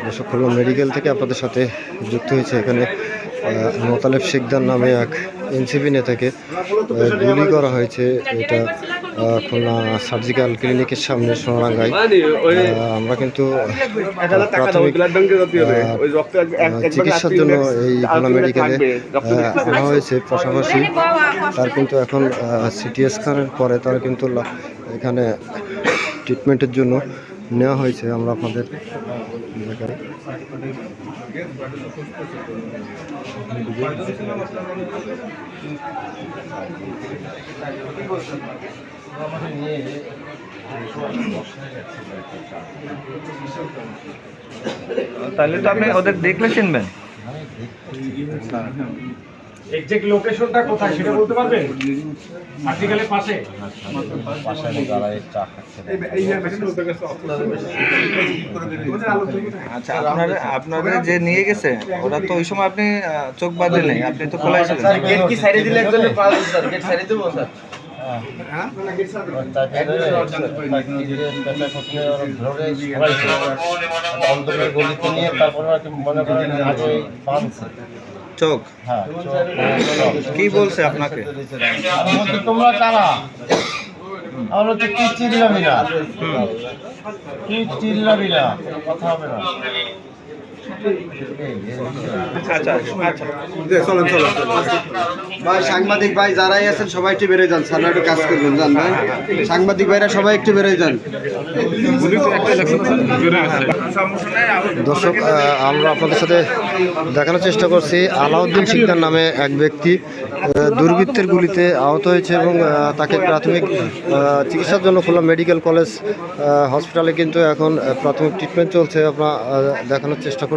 দর্শক খুলনা মেডিকেল থেকে আপনাদের সাথে যুক্ত হয়েছে। এখানে মোতালেব শিকদার নামে এক এনসিপি নেতাকে গুলি করা হয়েছে। এটা খুলনা সার্জিক্যাল ক্লিনিকের সামনে সোনারাঙ্গায়। আমরা কিন্তু চিকিৎসার জন্য এই খুলনা মেডিকেলে আনা হয়েছে। পাশাপাশি তার কিন্তু এখন সিটি স্ক্যানের পরে তার কিন্তু এখানে ট্রিটমেন্টের জন্য নেওয়া হয়েছে। আমরা আপনাদের দেখাই। তাহলে তো আপনি ওদের দেখলে চিনবেন। এক্সাক্ট লোকেশনটা কোথায় সেটা বলতে পারবেন? সার্জিক্যালের পাশে। আচ্ছা, আপনাদের যে নিয়ে গেছে ওরা তো ওই সময় আপনি চোখ বাঁধে নেই, আপনি তো খোলাই ছিলেন। গেট কি সাইডে দিলে একজন পাওয়া স্যার, গেট সাইডে দেবো স্যার। চোখ কি বলছে আপনাকে? তোমরা কারা? আমরা হচ্ছে কি চিল্লাবি না, কি চিল্লাবি না, কথা হবে না। ভাই সাংবাদিক ভাই যারাই আছেন সবাই একটু বেরোয় যান, স্যার একটু কাজ করবেন জান ভাই। সাংবাদিক ভাইরা সবাই একটু বেরোয় যান। দর্শক আমরা আপনাদের সাথে দেখানোর চেষ্টা করছি আলাউদ্দিন শিকদার নামে এক ব্যক্তি দুর্বৃত্তের গুলিতে আহত হয়েছে এবং তাকে প্রাথমিক চিকিৎসার জন্য খুলনা মেডিকেল কলেজ হসপিটালে কিন্তু এখন প্রাথমিক ট্রিটমেন্ট চলছে। আমরা দেখানোর চেষ্টা করছি।